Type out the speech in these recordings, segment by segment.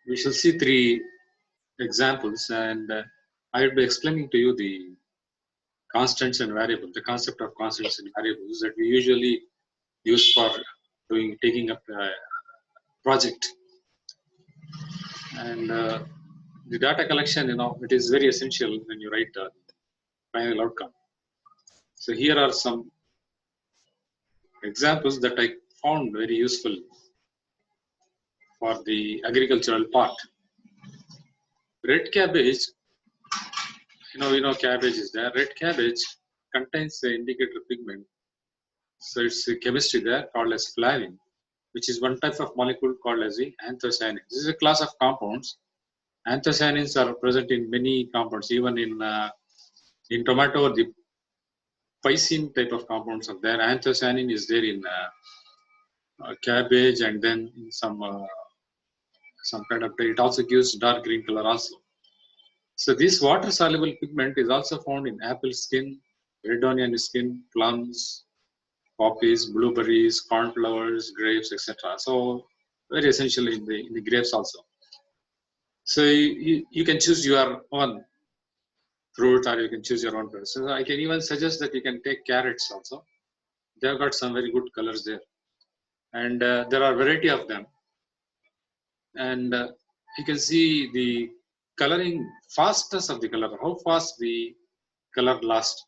we shall see three examples, and I will be explaining to you the constants and variables, the concept of constants and variables that we usually use for taking up a project. And the data collection, it is very essential when you write a final outcome. So here are some examples that I found very useful for the agricultural part. Red cabbage, cabbage is there. Red cabbage contains the indicator pigment. So it's a chemistry there called as flavin, which is one type of molecule called as the anthocyanins. This is a class of compounds. Anthocyanins are present in many compounds, even in tomato, the piscine type of compounds are there. Anthocyanin is there in cabbage, and then in some kind of, it also gives dark green color also. So this water soluble pigment is also found in apple skin, red onion skin, plums, poppies, blueberries, cornflowers, grapes, etc. So very essential in the grapes also. So you can choose your own fruit, or you can choose your own fruit. So I can even suggest that you can take carrots also. They have got some very good colors there, and there are variety of them. And you can see the coloring fastness of the color, how fast the color lasts.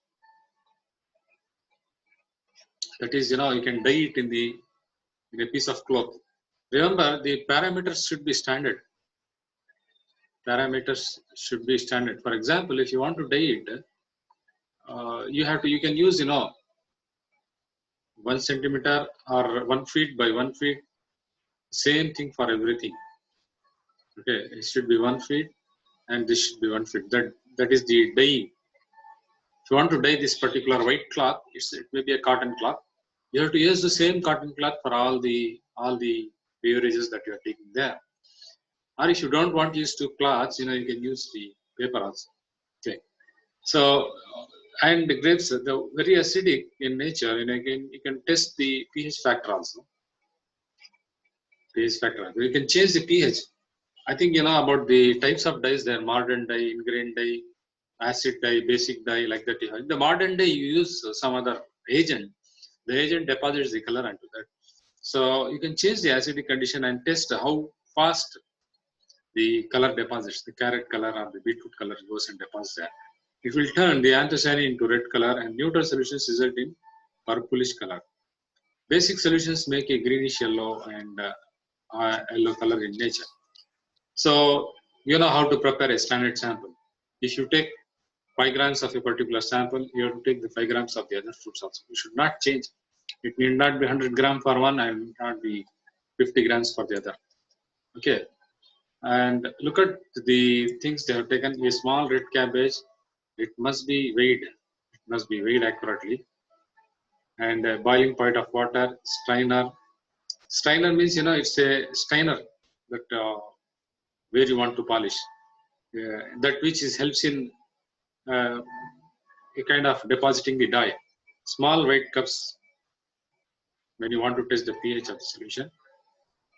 That is, you can dye it in a piece of cloth. Remember, the parameters should be standard. Parameters should be standard. For example, if you want to dye it, you can use 1 centimeter or 1 feet by 1 feet. Same thing for everything. Okay, it should be 1 feet, and this should be 1 feet. That is the dyeing. If you want to dye this particular white cloth, it may be a cotton cloth. You have to use the same cotton cloth for all the beverages that you are taking there. Or if you don't want to use two cloths, you can use the paper also. Okay. So, and the grapes, they're very acidic in nature, you can test the pH factor also. pH factor. You can change the pH. I think about the types of dyes. There are modern dye, ingrain dye, acid dye, basic dye, like that. In the modern dye, you use some other agent. The agent deposits the color onto that. So you can change the acidic condition and test how fast the color deposits, the carrot color or the beetroot color goes and deposits there. It will turn the anthocyanin into red color, and neutral solutions result in purplish color. Basic solutions make a greenish yellow and yellow color in nature. So you know how to prepare a standard sample. If you take 5 grams of a particular sample, you have to take the 5 grams of the other fruits also. You should not change. It need not be 100 grams for one and it not be 50 grams for the other. Okay. And look at the things they have taken. A small red cabbage, it must be weighed. It must be weighed accurately. And a boiling point of water, strainer. Strainer means, it's a strainer that where you want to polish. That which helps in a kind of depositing the dye. Small white cups when you want to test the pH of the solution.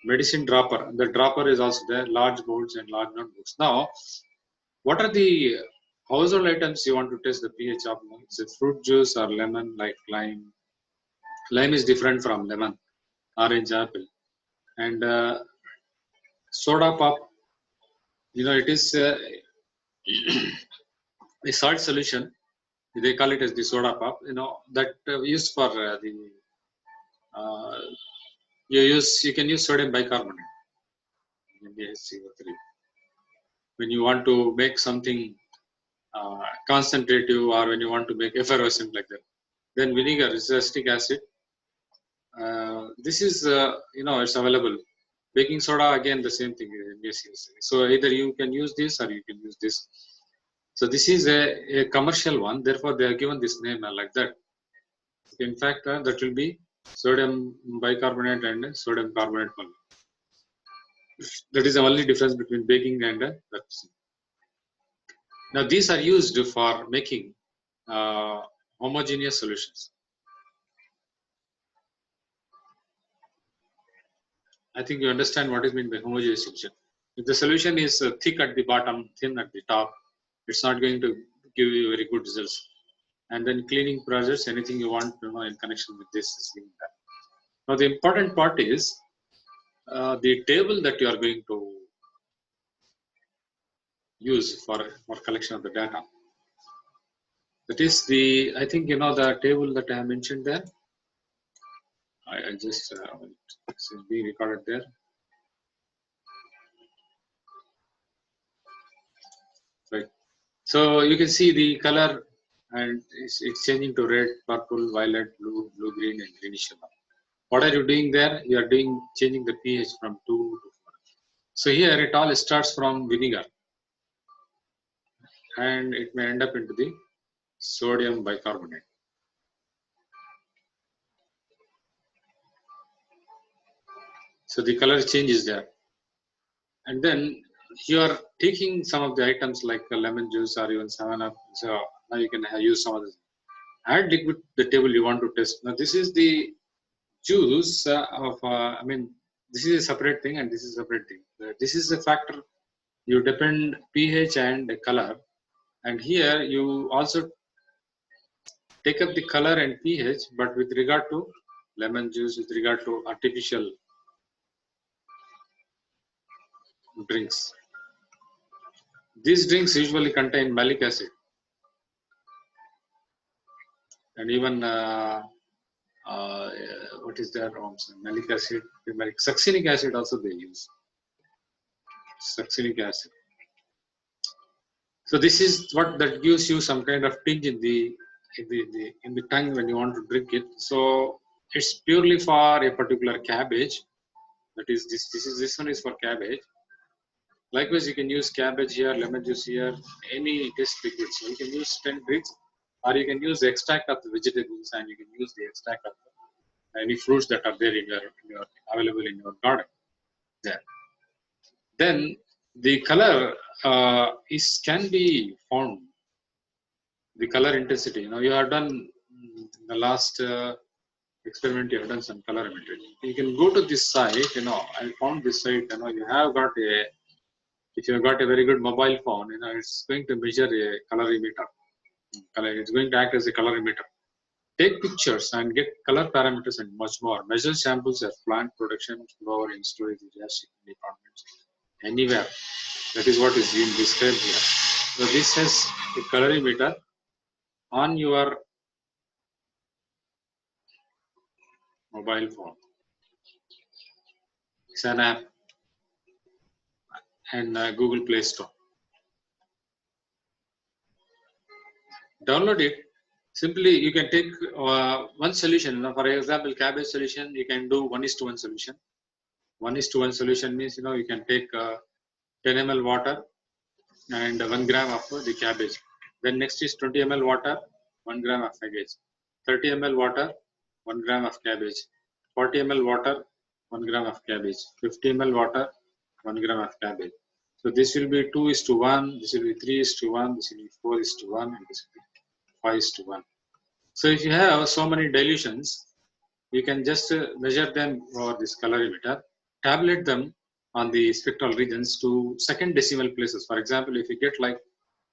Medicine dropper. The dropper is also there. Large bowls and large notebooks. Now, what are the household items you want to test the pH of? It's a fruit juice or lemon, like lime. Lime is different from lemon, orange, apple. And soda pop, it is a salt solution. They call it as the soda pop, that used for you can use sodium bicarbonate, NaCO3. When you want to make something concentrative, or when you want to make effervescent like that, then vinegar is acetic acid. This is it's available. Baking soda, again the same thing. So either you can use this or you can use this. So this is a commercial one. Therefore, they are given this name like that. In fact, that will be sodium bicarbonate and sodium carbonate only. That is the only difference between baking and that. Now these are used for making homogeneous solutions. I think you understand what is meant by homogeneous solution. If the solution is thick at the bottom, thin at the top, it's not going to give you very good results. And then cleaning process, anything you want to know in connection with this is given there. Now the important part is the table that you are going to use for collection of the data. That is the, I think you know the table that I have mentioned there. I just it will be recorded there. Right. So you can see the color, and it's changing to red, purple, violet, blue, green, and greenish yellow. What are you doing there? You are changing the pH from 2 to 4. So here it all starts from vinegar, and it may end up into the sodium bicarbonate. So the color changes there. And then you are taking some of the items like lemon juice or even 7-Up. So now you can use some of this. Add liquid to the table you want to test. Now this is the juice I mean, this is a separate thing and this is a separate thing. This is the factor. You depend pH and the color. And here you also take up the color and pH, but with regard to lemon juice, with regard to artificial drinks. These drinks usually contain malic acid and even what is that? Malic acid, succinic acid also they use. Succinic acid. So this is what that gives you some kind of tinge in the tongue when you want to drink it. So it's purely for a particular cabbage. That is this one is for cabbage. Likewise, you can use cabbage here, lemon juice here, any taste liquid. So you can use 10 drinks, or you can use the extract of the vegetables, and you can use the extract of any fruits that are there in your available in your garden. There. Then the color can be found. The color intensity. You know, you have done in the last experiment. You have done some colorimetry. You can go to this site. You know, I found this site. You know, you have got a. If you have got a very good mobile phone, you know, it's going to measure a colorimeter. It's going to act as a colorimeter. Take pictures and get color parameters and much more. Measure samples of plant production, flower in storage areas, departments, anywhere. That is what is being described here. So this has a colorimeter on your mobile phone. It's an app and Google Play Store. Download it. Simply, you can take one solution. For example, cabbage solution, you can do 1:1 solution. 1:1 solution means, you know, you can take 10 ml water and 1 gram of the cabbage. Then next is 20 ml water, 1 gram of cabbage. 30 ml water, 1 gram of cabbage. 40 ml water, 1 gram of cabbage. 50 ml water, 1 gram of cabbage. So this will be 2:1, this will be 3:1, this will be 4:1, and this will be 5:1. So if you have so many dilutions, you can just measure them over this colorimeter, tabulate them on the spectral regions to second decimal places. For example, if you get like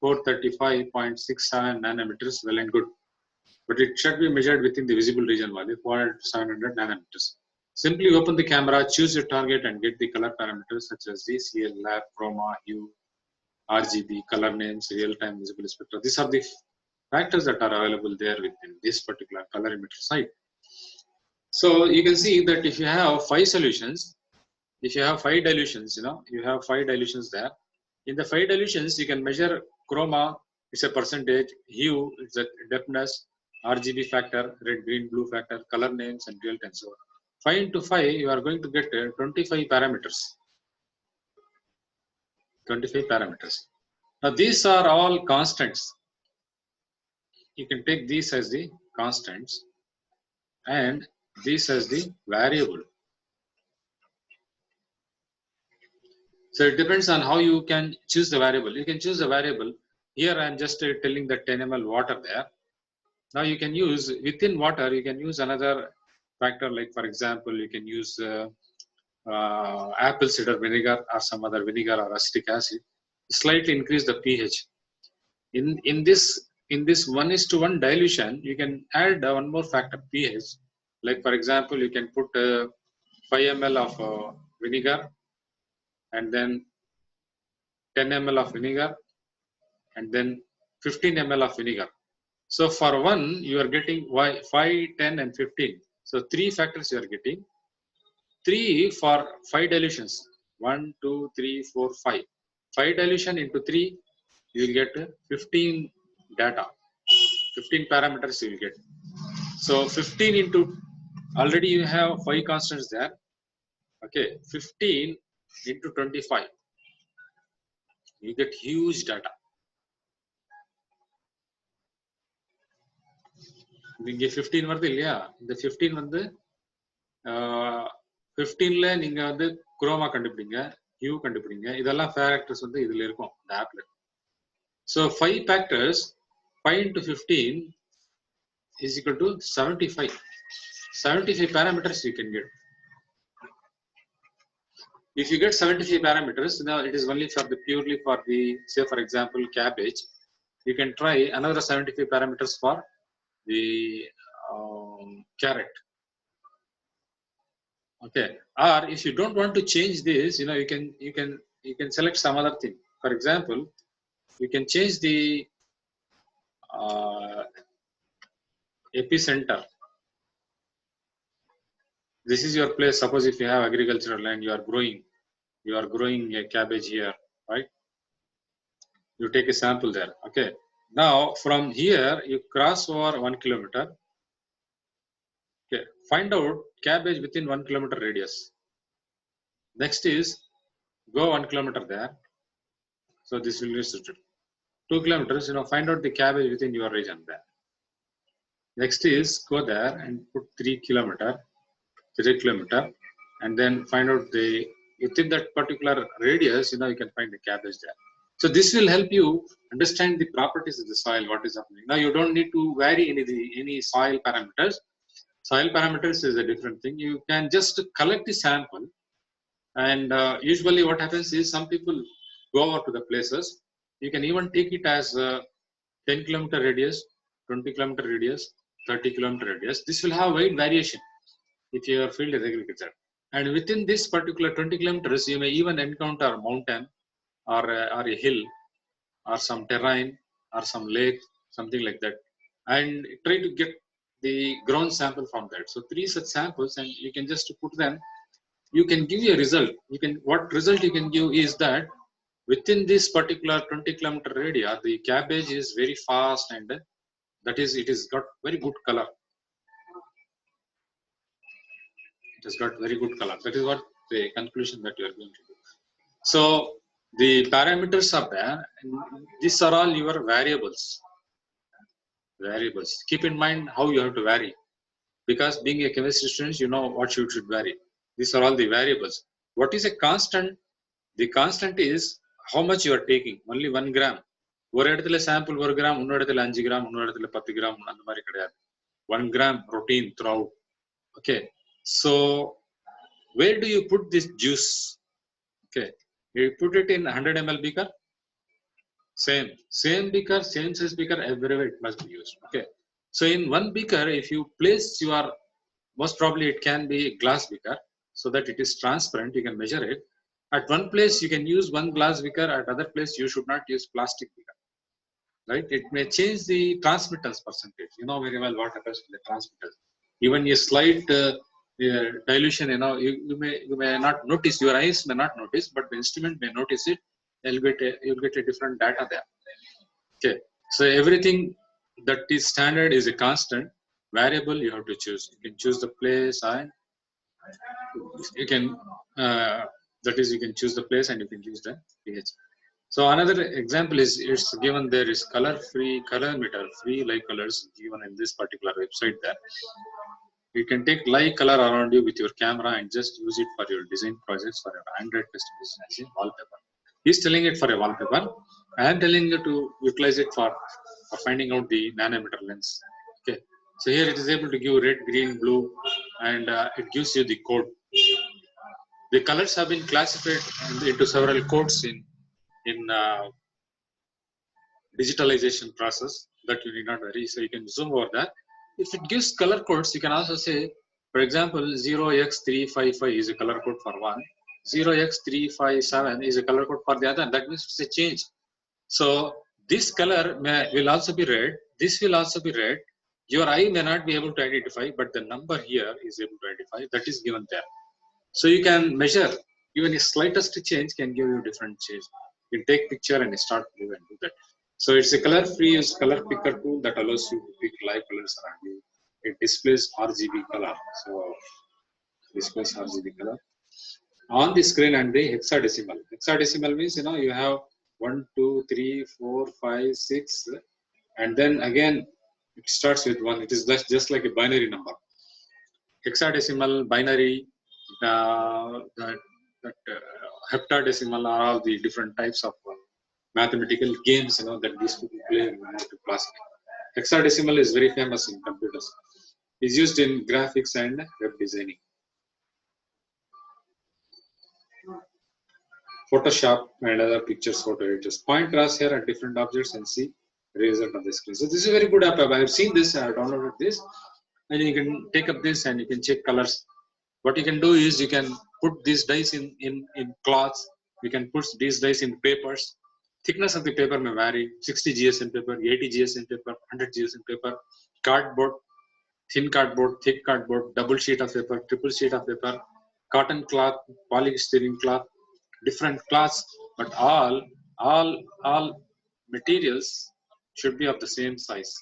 435.67 nanometers, well and good. But it should be measured within the visible region value, 400 nanometers. Simply open the camera, choose your target, and get the color parameters such as the CL, lab, chroma, hue, RGB, color names, real-time visible spectra. These are the factors that are available there within this particular colorimeter site. So you can see that if you have 5 solutions, if you have 5 dilutions, you know, you have 5 dilutions there. In the 5 dilutions, you can measure chroma, it's a percentage, hue, it's a depthness, RGB factor, red, green, blue factor, color names, and real time. So 5 into 5, you are going to get 25 parameters. 25 parameters. Now these are all constants. You can take these as the constants and this as the variable. So it depends on how you can choose the variable. You can choose the variable. Here I am just telling the 10 ml water there. Now you can use, within water, you can use another factor, like for example, you can use apple cider vinegar or some other vinegar or acetic acid, slightly increase the pH. In this 1:1 dilution, you can add one more factor, pH. Like for example, you can put 5 ml of vinegar and then 10 ml of vinegar and then 15 ml of vinegar. So for one, you are getting 5, 10 and 15. So 3 factors you are getting. 3 for 5 dilutions. 1, 2, 3, 4, 5. 5 dilution into 3, you will get 15 data. 15 parameters you will get. So 15 into, already you have 5 constants there. Okay, 15 into 25. You get huge data. இங்க 15 வருது இல்லையா, இந்த 15 வந்து 15ல நீங்க வந்து chroma கண்டுபிடிங்க, Hugh கண்டுபிடிங்க, இதெல்லாம் ஃபேக்டர்ஸ் வந்து இதுல இருக்கும் இந்த ஆப்ல. So 5 factors, 5 into 15 is equal to 75. 75 parameters you can get. If you get 75 parameters, now it is only for the purely for the, say for example, cabbage. You can try another 75 parameters for the carrot. Okay, or if you don't want to change this, you can select some other thing. For example, you can change the epicenter. This is your place. Suppose if you have agricultural land, you are growing a cabbage here, right? You take a sample there. Okay, now from here you cross over 1 kilometer. Okay, find out cabbage within 1 kilometer radius. Next is go 1 kilometer there. So this will be restricted. 2 kilometers, find out the cabbage within your region there. Next is go there and put 3 kilometer, and then find out within that particular radius, you can find the cabbage there. So this will help you understand the properties of the soil, what is happening. Now you don't need to vary any soil parameters. Soil parameters is a different thing. You can just collect the sample, and usually what happens is some people go over to the places. You can even take it as 10 kilometer radius, 20 kilometer radius, 30 kilometer radius. This will have wide variation if your field is agriculture. And within this particular 20 kilometers, you may even encounter a mountain or a hill or some terrain or some lake, something like that. And try to get the ground sample from that. So 3 such samples, and you can just put them. You can give you a result. What result you can give is that within this particular 20 kilometer radius, the cabbage is very fast, and that is, it has got very good color. It has got very good color. That is what the conclusion that you are going to do. So the parameters are there. These are all your variables. Keep in mind how you have to vary, because being a chemistry student, you know what you should vary. These are all the variables. What is a constant? The constant is how much you are taking. Only 1 gram. ஒரு இடத்துல sample 1 gram, இன்னொரு இடத்துல 5 gram, இன்னொரு இடத்துல 10 gram, அந்த மாதிரி கிடையாது. 1 gram protein throughout. Okay, so where do you put this juice? Okay, you put it in 100 ml beaker. Same beaker, same size beaker, everywhere it must be used. Okay, so in one beaker, if you place your, most probably it can be glass beaker, so that it is transparent, you can measure it. At one place you can use one glass beaker, at other place you should not use plastic beaker, right? It may change the transmittance percentage. You know very well what happens to the transmittance. Even a slight dilution, you may not notice, your eyes may not notice, but the instrument may notice it. You'll get a different data there. Okay, so everything that is standard is a constant. Variable you have to choose. You can choose the place, and you can that is, you can choose the place and you can choose the pH. So another example is, it's given there is color-free colorimeter, free light colors given in this particular website there. You can take light color around you with your camera and just use it for your design projects, for your Android customization as a wallpaper. He's telling it for a wallpaper. I am telling you to utilize it for finding out the nanometer lens. Okay, so here it is able to give red, green, blue, and it gives you the code. The colors have been classified into several codes in digitalization process that you need not worry. So you can zoom over that. If it gives color codes, you can also say, for example, 0x355 is a color code for one, 0x357 is a color code for the other. That means it's a change. So this color will also be red. This will also be red. Your eye may not be able to identify, but the number here is able to identify. That is given there. So you can measure. Even a slightest change can give you different change. You can take picture and start view and do that. So it's a color-free color picker tool that allows you to pick live colors around you. It displays RGB color. So displays RGB color on the screen and the hexadecimal. Hexadecimal means you have 1, 2, 3, 4, 5, 6, and then again it starts with 1. It is just like a binary number. Hexadecimal, binary, heptadecimal are all the different types of mathematical games that these people play to classify. Hexadecimal is very famous in computers. It's used in graphics and web designing. Photoshop and other pictures photo editors. Point crosshair at different objects and see the result on the screen. So this is a very good app. I have seen this, I have downloaded this, and you can take up this and you can check colors. What you can do is you can put these dice in cloths. You can put these dice in papers. Thickness of the paper may vary. 60 GSM paper, 80 GSM paper, 100 GSM paper, cardboard, thin cardboard, thick cardboard, double sheet of paper, triple sheet of paper, cotton cloth, polystyrene cloth, different cloths, but all materials should be of the same size.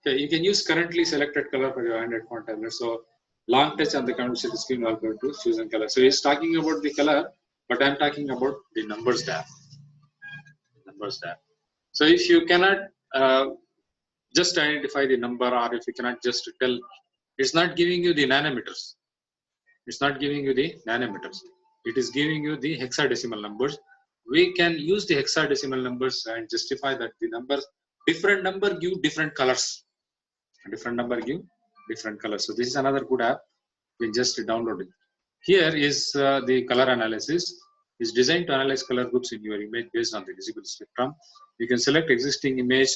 Okay, you can use currently selected color for your Android font tablet. So long touch on the conversation screen will go to chosen color. So he's talking about the color, but I'm talking about the numbers there. Numbers there. So if you cannot just identify the number, or if you cannot just tell, it's not giving you the nanometers. It's not giving you the nanometers. It is giving you the hexadecimal numbers. We can use the hexadecimal numbers and justify that the numbers, different number give different colors. Different number give different colors. So this is another good app. You can just download it. Here is the color analysis. It's designed to analyze color groups in your image based on the visible spectrum. You can select existing image,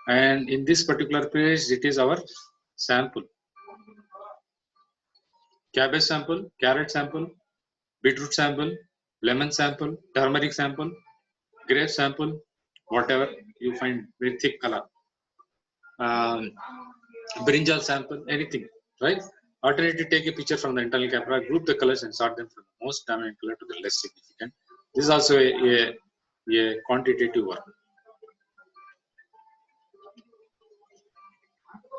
and in this particular page, it is our sample. Cabbage sample, carrot sample, beetroot sample, lemon sample, turmeric sample, grape sample, whatever you find very thick color. Brinjal sample, anything, right? Alternatively, take a picture from the internal camera, group the colors and sort them from the most dominant color to the less significant. This is also a quantitative work.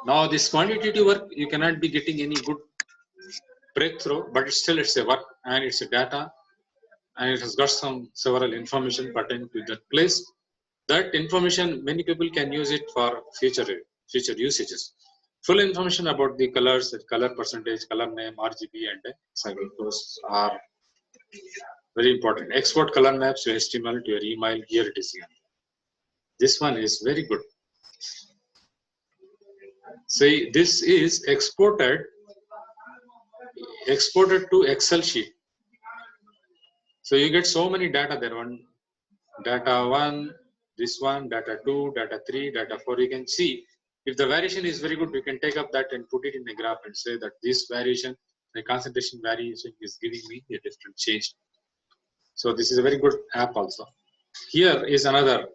Now, this quantitative work, you cannot be getting any good breakthrough, but it's a work and it's a data, and it has got several information pertaining to that place. That information, many people can use it for future usages. Full information about the colors, color percentage, color name, RGB, and those are very important. Export color maps to HTML to your email. Here it is. This one is very good. See, this is exported to Excel sheet. So you get so many data there. Data 1, this one, data 2, data 3, data 4. You can see if the variation is very good, we can take up that and put it in the graph and say that this variation, the concentration variation is giving me a different change. So this is a very good app also. Here is another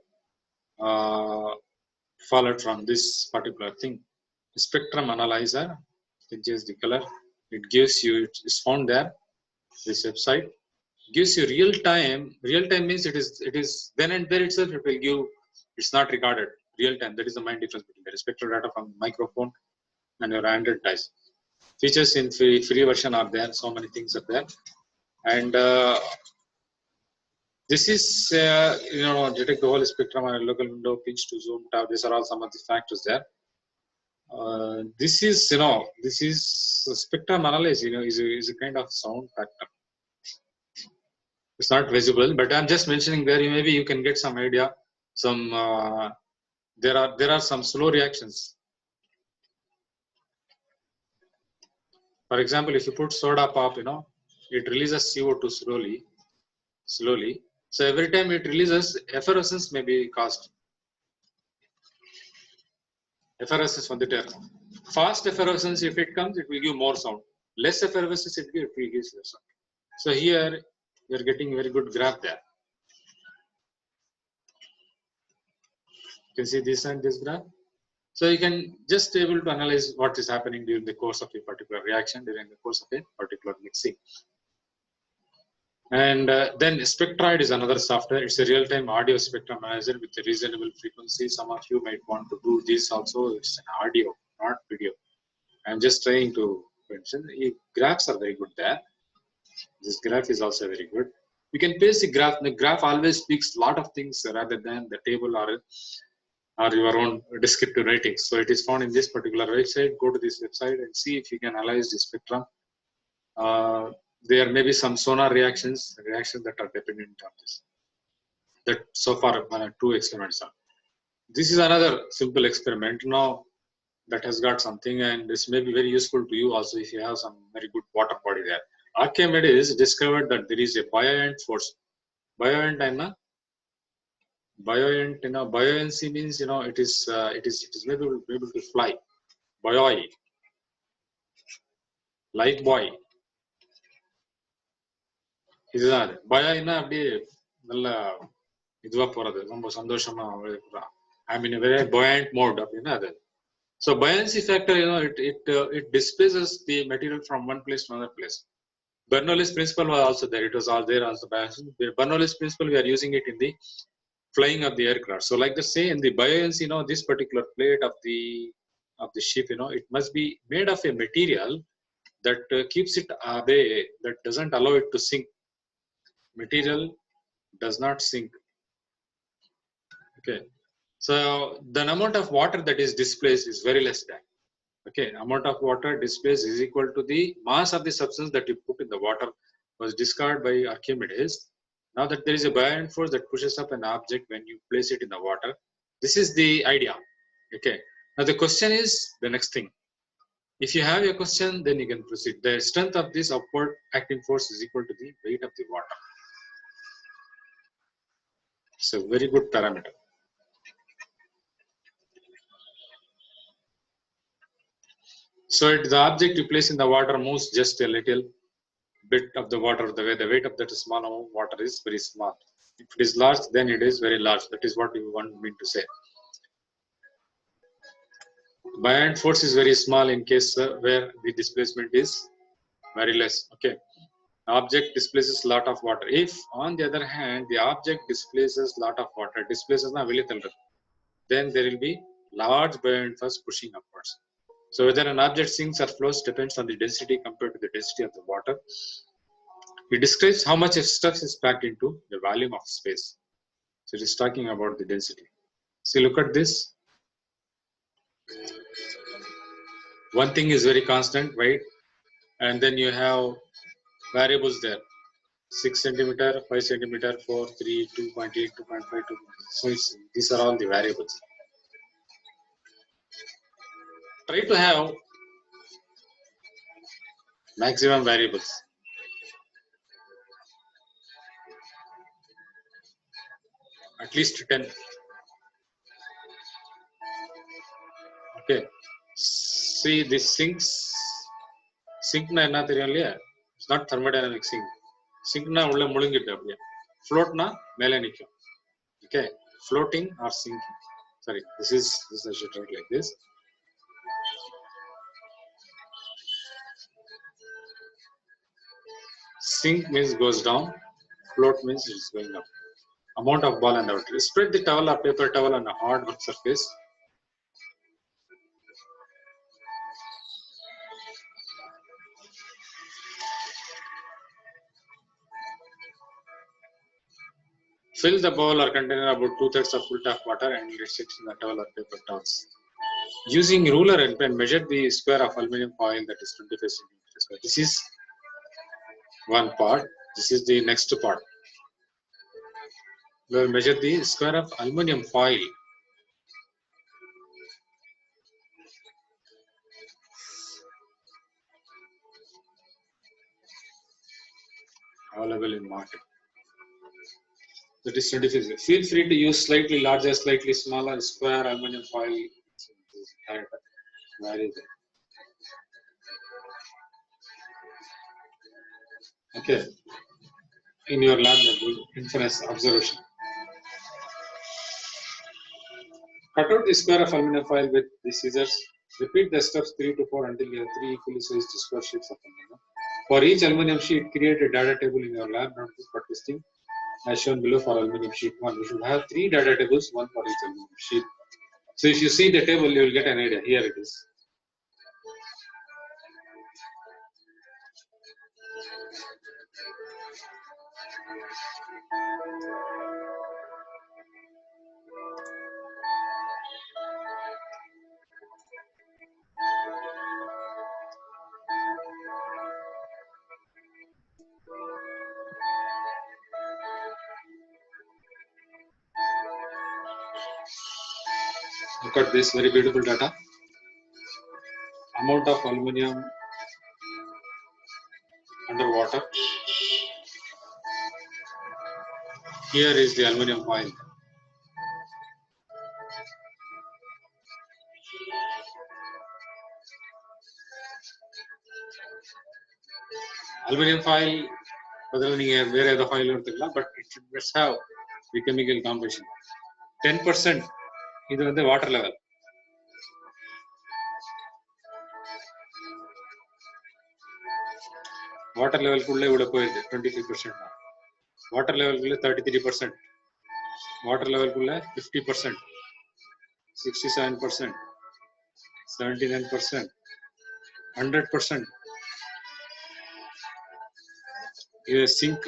fallout from this particular thing. Spectrum analyzer, which is the color. It gives you, it's found there, this website. Gives you real time. Real time means it is then and there itself. It will give. It's not recorded real time. That is the main difference between the spectral data from microphone and your Android device. Features in free version are there. So many things are there, and this is detect the whole spectrum on a local window, pinch to zoom tab. These are all some of the factors there. This is spectrum analysis. Is a kind of sound factor. It's not visible, but I'm just mentioning there. Maybe you can get some idea. Some there are some slow reactions. For example, if you put soda pop, it releases CO2 slowly. So every time it releases, effervescence may be caused. Effervescence on the air. Fast effervescence, if it comes, it will give more sound. Less effervescence, it will give less sound. So here, you are getting very good graph there. You can see this and this graph. So you can just able to analyze what is happening during the course of a particular reaction, during the course of a particular mixing. And then Spectroid is another software. It's a real-time audio spectrum analyzer with a reasonable frequency. Some of you might want to do this also. It's an audio, not video. I'm just trying to mention. Graphs are very good there. This graph is also very good. You can paste the graph. The graph always speaks a lot of things rather than the table or your own descriptive writing. So it is found in this particular website. Go to this website and see if you can analyze the spectrum. There may be some sonar reactions that are dependent on this. That so far 2 experiments are. This is another simple experiment now that has got something, and this may be very useful to you also if you have some very good water body there. Archimedes discovered that there is a buoyant force. Buoyant, buoyancy means it is able to fly. Buoy, like buoy. இதுதான் பயம் அப்படியே நல்ல இதுவா போறது, ரொம்ப சந்தோஷமா. I'm in a very buoyant mode அப்படின்னா அது. So buoyancy factor, it displaces the material from one place to another place. Bernoulli's principle was also there. It was all there also. Bernoulli's principle, we are using it in the flying of the aircraft. So like the say in the buoyancy, this particular plate of the ship, it must be made of a material that keeps it away, that doesn't allow it to sink. Material does not sink. Okay, so the amount of water that is displaced is very less than. Okay, amount of water displaced is equal to the mass of the substance that you put in the water, was discovered by Archimedes. Now that there is a buoyant force that pushes up an object when you place it in the water. This is the idea. Okay, now the question is the next thing. If you have your question, then you can proceed. The strength of this upward acting force is equal to the weight of the water. It's a very good parameter. So the object you place in the water moves just a little bit of the water. The weight of that small amount of water is very small. If it is large, then it is very large. That is what you want me to say. Buoyant force is very small in case where the displacement is very less. Okay, object displaces a lot of water. If on the other hand the object displaces a lot of water, then there will be large buoyant force pushing upwards. So whether an object sinks or floats depends on the density compared to the density of the water. It describes how much stuff is packed into the volume of space. So it is talking about the density. See, look at this. One thing is very constant, right? And then you have variables there. 6 centimeter, 5 centimeter, 4, 3, 2.8, 2.5, 2. So these are all the variables. Try to have maximum variables. At least 10. Okay. See, this sinks. Sink na enna theriyum illaya? It's not thermodynamic sink. Sink na ulla mulungittu apdiya. Float na mele nikkum. Okay. Floating or sinking. Sorry, this I should write like this. Sink means goes down. Float means it's going up. Amount of ball and water. Spread the towel or paper towel on a hard work surface. Fill the bowl or container about 2/3 of full of water and let it in the towel or paper towels. Using ruler and pen, measure the square of aluminum foil that is 25 centimeters square. This is one part. This is the next part. We will measure the square of aluminum foil. available in market. That is 25. Feel free to use slightly larger, slightly smaller, square aluminum foil. Okay, in your lab notebook, inference observation. Cut out the square of aluminum foil with the scissors. Repeat the steps 3 to 4 until you have 3 equally sized square sheets of aluminum. For each aluminum sheet, create a data table in your lab notebook for testing, as shown below for aluminum sheet 1. You should have 3 data tables, one for each aluminum sheet. So if you see the table, you will get an idea. Here it is. Look at this very beautiful data. Amount of aluminum underwater. Here is the aluminum foil. Aluminum foil, but it should have the chemical composition. 10% is the water level. Water level 23%. Water level 33%. Water level 50%. 67%. 79%. 100%. You sink.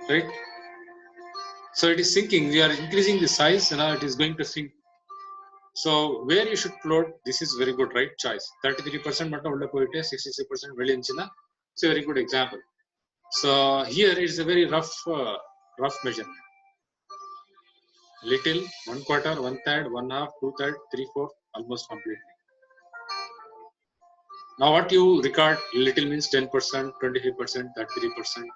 Right? So it is sinking. We are increasing the size, now it is going to sink. So where you should float, this is very good, right? Choice. 33% matta ulla poite, 66% velinchina. It's a very good example. So here it is a very rough measurement. Little, 1/4, 1/3, 1/2, 2/3, 3/4, almost completely. Now what you record, little means 10%, 25%, 33%.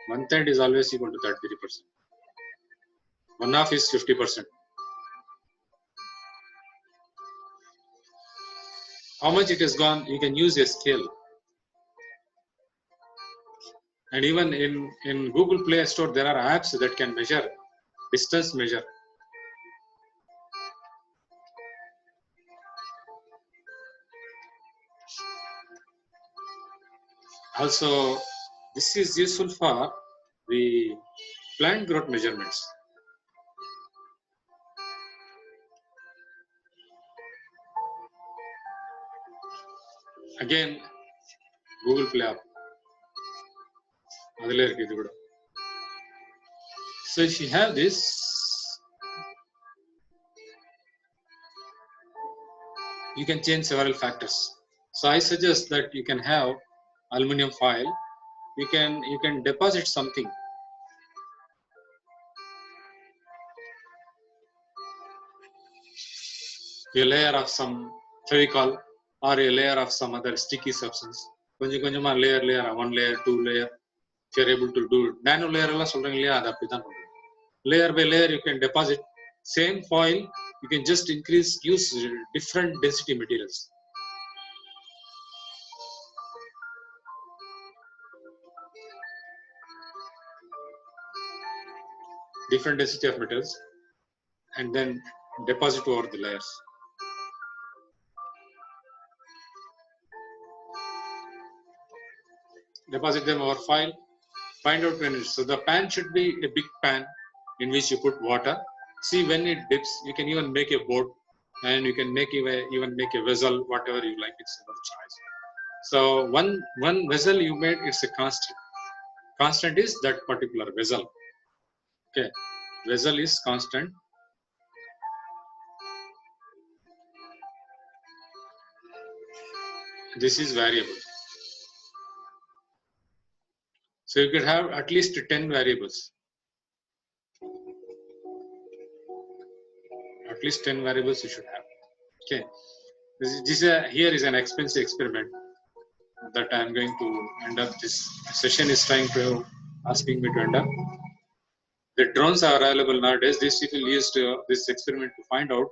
1/3 is always equal to 33%. 1/2 is 50%. How much it has gone, you can use a scale. And even in Google Play Store, there are apps that can measure, distance measure. Also, this is useful for the plant growth measurements. Again, Google Play app. So if you have this, you can change several factors. So I suggest that you can have aluminum foil. You can deposit something. A layer of some Fevicol or a layer of some other sticky substance. Layer, 1 layer, 2 layer. If you're able to do it. Nano layer, layer by layer, you can deposit. Same foil, you can just use different density materials. Different density of metals, and then deposit over the layers. Deposit them over foil. Find out when it's so. The pan should be a big pan in which you put water. See when it dips, you can even make a boat, and you can even make a vessel, whatever you like. It's your choice. So one vessel you made, it's a constant. Constant is that particular vessel. Okay, vessel is constant. This is variable. So you could have at least 10 variables. At least 10 variables you should have. Okay. Here is an expensive experiment. that I'm going to end up. This session is trying to asking me to end up. The drones are available nowadays. These people used this experiment to find out.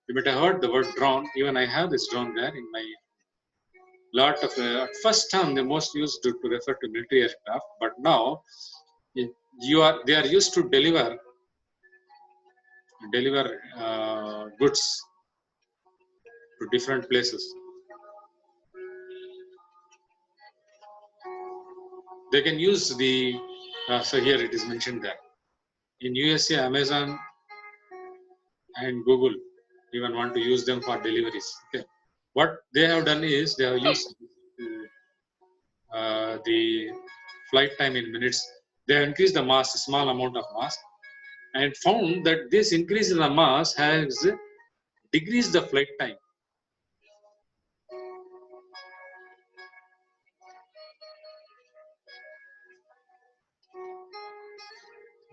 You might have heard the word drone. Even I have this drone there in my lot of. At first term, they most used to refer to military aircraft, but now they are used to deliver goods to different places. They can use the so here it is mentioned that in USA, Amazon and Google even want to use them for deliveries. Okay, what they have done is they have used the flight time in minutes. They have increased the mass, a small amount of mass, and found that this increase in the mass has decreased the flight time.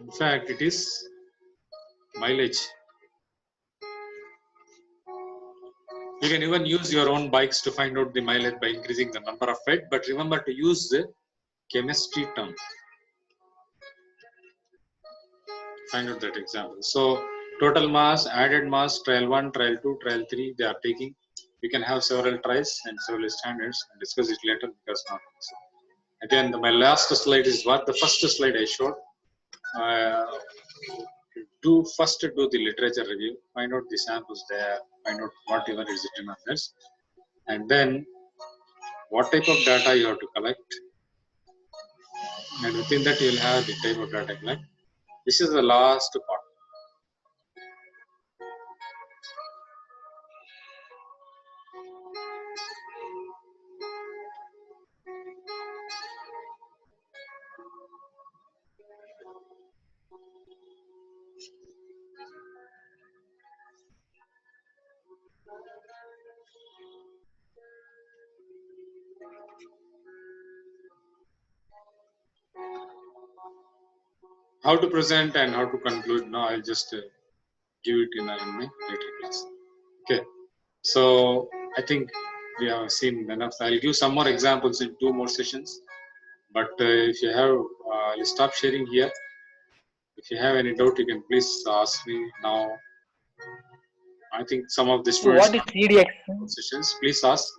In fact, it is mileage. You can even use your own bikes to find out the mileage by increasing the number of feet, but remember to use the chemistry term. Find out that example. So total mass, added mass, trial 1, trial 2, trial 3, they are taking. You can have several trials and several standards and discuss it later because not so. Again, my last slide is what the first slide I showed. First do the literature review, find out the samples there, find out whatever is written on this, and then what type of data you have to collect, and within that you will have the type of data collect. This is the last part. How to present and how to conclude. Now I'll just give it in my later class. Okay, so I think we have seen enough. I'll give some more examples in 2 more sessions, but if you have, I'll stop sharing here. If you have any doubt, you can please ask me now. I think some of the students What is CDX? sessions, please ask.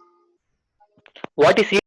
What is